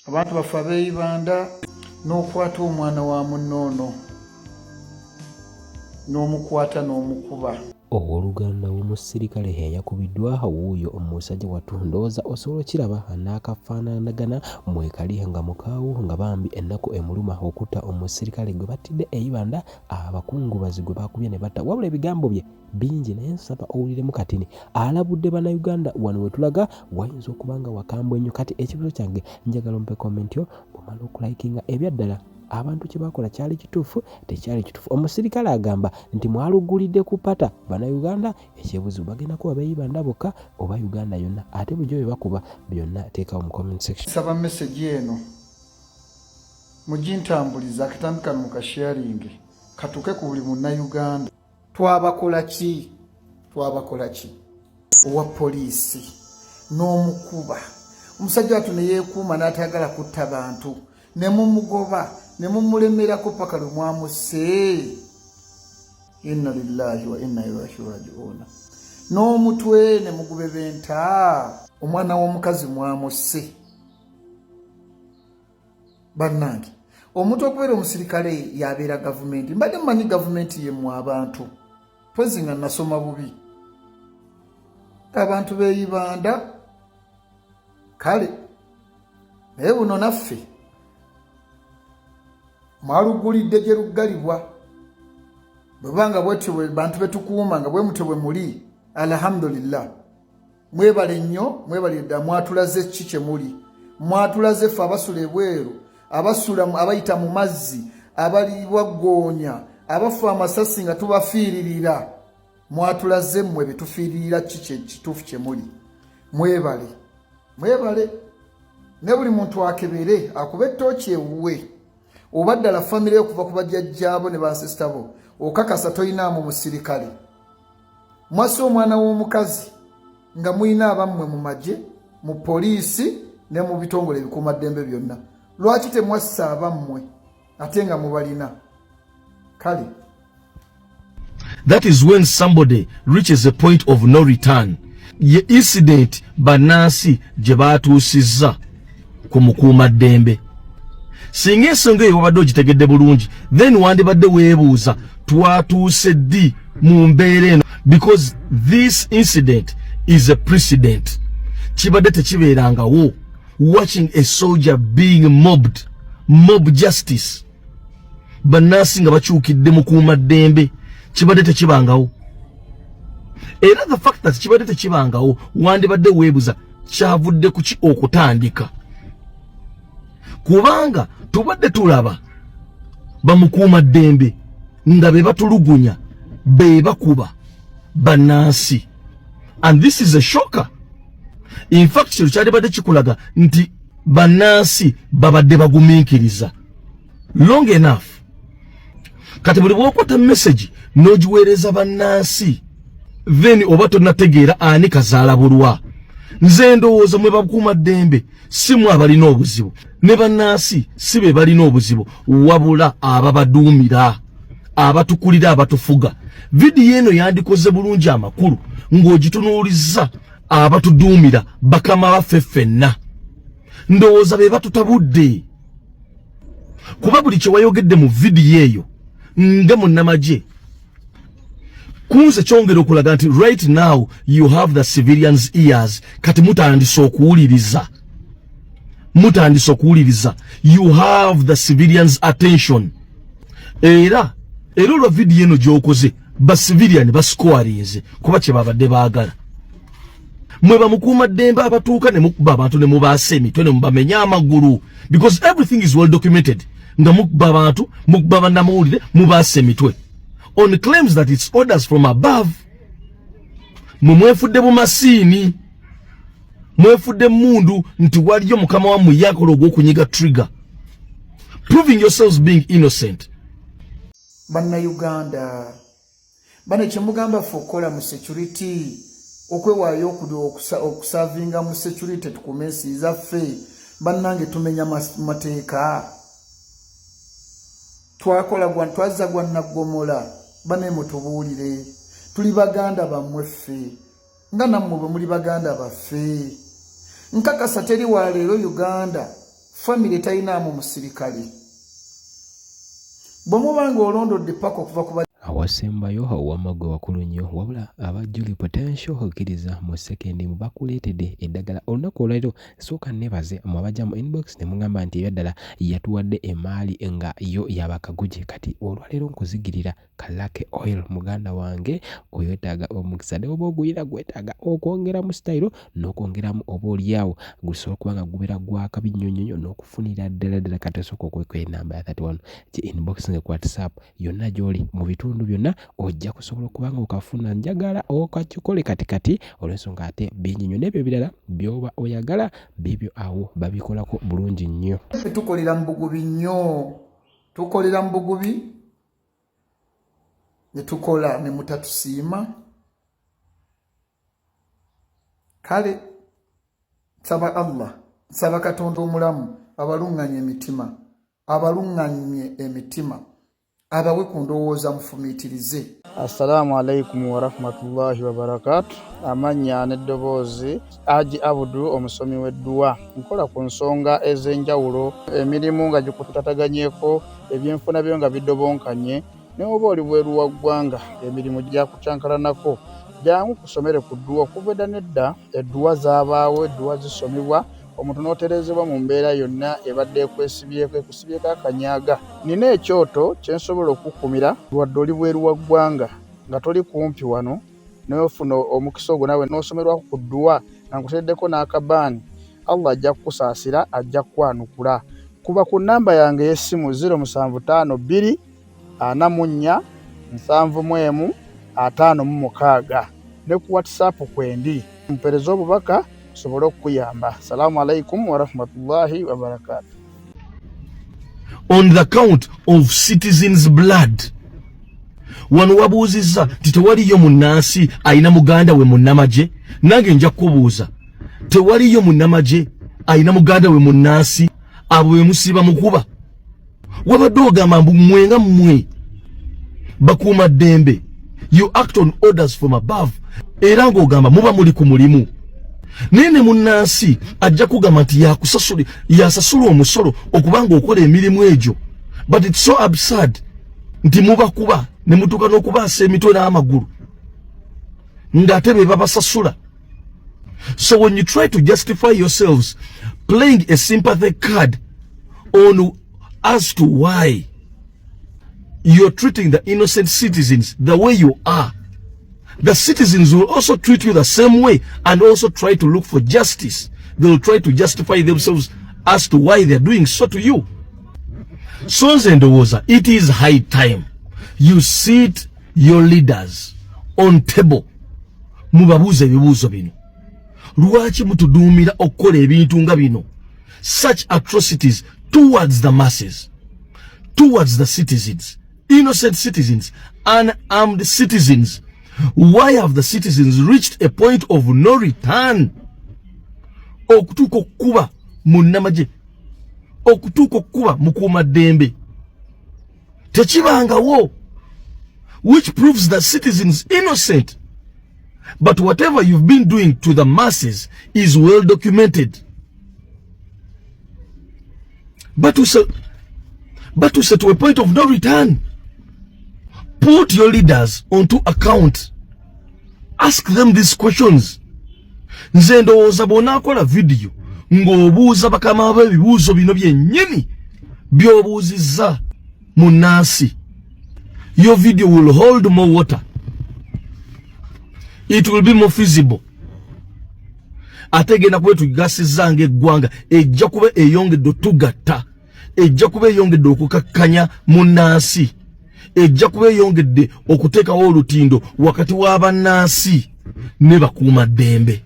abantu bafa beeyibanda n'okwata omwana wa munnoono n'omukwata n'omukuba. Owooluganda w'omusirikale yakubiddwa wuuyo omusajja watundooza osobola kiraba n'akafaananagana mwekali nga mukaawu nga bambi ennaku emuluma okutta omusirikale gwe battidde eyibanda abakungubazi gwe bakubye ne batta wabula ebigambo bye bingi naye nsaba owuliremu katini alabudde bannayuganda wano we tulaga wayinza okuba nga wakambwe nnyo kati ekibuzo kyange njagala ompe komenti yo omala okulayikinga ebyaddala abantu kye bakola kyali kituufu tekyali kituufu. Omusirikale agamba nti mwalugulidde ku pata bannayuganda ekyebuzibu bagenda kuba beeyibanda bokka oba Uganda yonna ate bujo bye bakuba byonna teekawo mu comment section. Saba message eno mugintambuliza akatandika mu kasharing katuke ku buli munnayuganda. Twabakola ki? Owa poliisi n'omukuba omusajja watu ne yeekuuma n'atayagala kutta bantu ne mumugoba ne mumulemerako paka lwe mwamuse. Inna lillahi wa inna ilaihi raji'un. N'omutwe ne mugube benta omwana w'omukazi mwamuse. Bannange omuntu okubeera omusirikale yabeera gavumenti mbadde mmanyi gavumenti yemmwe abantu pozi nga nasoma bubi abantu beeyibanda kale naye buno naffe mwalugulidde gye luggalibwa bwebanga bwetyo bwe bantu betukuuma nga bwe mutwe bwe muli alhamdulillah mwebale nnyo mwebale dda mwatulaze ki kye muli mwatulaze ffe abasula ebweru abasula abayita mu mazzi abali waggoonya abafu amasasi nga tubafiiririra mwatulaze mmwe betufiiririra ki kituufu kye muli mwebale ne buli muntu akebere akube ettooki ewuwe oba ddala famire okuva ku bajjajjaabo ne bansisita bo okakasa toyinaamu musirikale mwasi omwana w'omukazi nga muyina abammwe mu magye mu poliisi ne mu bitongole ebikuumaddembe byonna lwaki temwassa abammwe ate nga mubalina kale. That is when somebody reaches a point of no return. Ye incident banansi gye baatuusizza ku mukuumaddembe singa ensonga eyo wabadde ogitegedde bulungi then wandibadde weebuuza twatuuse ddi mu mbeera eno because this incident is a precedent. Kibadde tekibeerangawo watching a soldier being mob justice bannansi nga bakyukidde mukuumaddembe kibadde tekibangawo era the fact that kibadde tekibangawo wandibadde weebuuza kyavudde ku ki okutandika kubanga tubadde tulaba bamukuumaddembe nga be batulugunya be bakuba bannansi and this is a shocker. In fact kino kyalibadde kikulaga nti bannansi babadde bagumiikiriza long enough kati buli bwokwata message n'ogiweereza bannansi then oba tonnategeera ani kazaala bulwa. Nze ndowooza mwe bakuumaddembe si mwe abalina obuzibu ne bannansi si be balina obuzibu wabula ababaduumira abatukulira abatufuga. Vidiyo eno yandikoze bulungi amakulu ng'ogitunuulizza abatuduumira bakama baffe ffenna ndowooza be batutabudde kuba buli kye wayogedde mu vidiyo eyo nga munnamagye kunze kyongera okulaga nti right now you have the civilians ears kati mutandise okuwuliriza you have the civilians attention era olwa vidiyo eno gy'okoze basiviliani basikowalinze kuba kye babadde baagala. Mwe bamukuumaddembe abatuuka ne mukuba abantu ne mubaasa emitwe ne mubamenya amagulu because everything is well documented nga mukuba abantu mukuba bannamawulire mubaasa emitwe on claims that it's orders from above. Mwefudde bumasiini mwefudde mundu nti waliyo mukama wammwe yakola ogw'okunyiga trigger proving yourselves being innocent. Bannayuganda bane kyemugamba ffe okukola mu security okwewaayo okusavinga mu security tukume ensi zaffe bannange tumenya mateeka twazza gwa naggomola bane mutubuulire tuli baganda bammwe ffe nga nammwe bwe muli baganda baffe nkakasa teri wa leero Uganda family tayinaamu musirikale bwe mubanga olondodde paka okuva ku awasembayo owamagwe wakulu nnyo wabula abajjuli potential okkiriza mu sekendi mu bakuleetedde eddagala olunaku olwaleero sooka nebaze mu abajja mu inbox ne mugamba nti ebyadala yatuwadde emaali nga yo yabakaguje kati olwaleero nkuzigirira Kalake Oil muganda wange oyetaaga omukisa ne oba oguyina gwetaaga okwongera mu style n'okwongeramu oba olyawo gusobola kuba nga gubeera gwaka binnyonyonyo n'okufunira ddala kati osooka okwekwa enamba ya 31 ki inbox ne ku WhatsApp yonna gy'oli mu bitundu byonna ojja kusobola okuba nga okafuna njagala okakikole katikati olw'ensonga ate bingi nnyo n'ebyo ebirala by'oba oyagala bibyo awo babikolako bulungi nnyo. Tukolera mu bugubi nnyo, tukolera mu bugubi ne tukola ne mutatusiima. Kale saba Allah, saba Katonda omulamu abalunganye emitima, abalunganye emitima abawe ku ndowooza mufumiitirize. Assalamu alaikum wa rahmatullahi wa barakatuh. Amanya n'eddoboozi Haji Abudu omusomi w'edduwa. Nkola ku nsonga ez'enjawulo, emirimu nga gikutataganyeko, ebyenfuna byo nga bidobonkanye, ne oba oli bweru wa ggwanga emirimu gyakucankalanako. Jangu kusomere ku dduwa okuva edda nedda edduwa zaabaawo, edduwa zisomebwa omuntu n'oterezebwa mu mbeera yonna ebadde ekusibyeko akanyaaga. Nina ekyoto kye nsobola okukumira wadde oli bweru wa ggwanga nga toli kumpi wano n'ofuna omukisa ogwo nawe n'osomerwako ku dduwa nga nkuteddeko n'akabaani. Allah ajja kukusaasira, ajja kukwanukula. Kuba ku nnamba yange y'essimu 075 2 44 751 ne ku WhatsApp kwendi mpereza obubaka sobolo okuyamba. Assalamu alaikum wa rahmatullahi wa barakatuh. On the count of citizens' blood. Wano wabuuzizza nti tewaliyo munnansi ayina muganda we munnamaje. Nange nja kubuuza, tewaliyo munnamaje ayina muganda we munnansi abo be musiba mukuba? Wabadde ogamba mbu mmwe nga mmwe bakuuma ddembe, you act on orders from above, era ng'ogamba muba muli ku mulimu. Nene munnansi ajja kugamba nti yasasula omusolo okubanga okola emirimu egyo. But it's so absurd nti muba kuba ne mutuuka n'okubaasa emitwe n'amagulu ng'ate be babasasula. So when you try to justify yourselves playing a sympathy card on as to why you're treating the innocent citizens the way you are, the citizens will also treat you the same way and also try to look for justice. They will try to justify themselves as to why they're doing so to you. Sons and Woza, it is high time you sit your leaders on table. Mubabuze ebibuuzo bino. Lwaki mutuduumira okukola ebintu nga bino? Such atrocities towards the masses, towards the citizens, innocent citizens, unarmed citizens. Why have the citizens reached a point of no return? Okutuuka okukuba munnamaje, okutuuka okukuba mukuuma ddembe tekibangawo, which proves that citizens innocent. But whatever you've been doing to the masses is well documented. But to say to a point of no return. Put your leaders onto account. Ask them these questions. Nze ndowooza bw'onaakola video ng'obuuza bakama b'ebibuuzo bino byennyini by'obuuzizza munnansi, your video will hold more water. It will be more feasible. Ate genda kuba tugasizza ng'eggwanga ejja kuba eyongedde otugatta, ejja kuba eyongedde okukakkanya munnansi, ejja kuba eyongedde okuteekawo olutindo wakati w'abannansi ne bakuuma ddembe.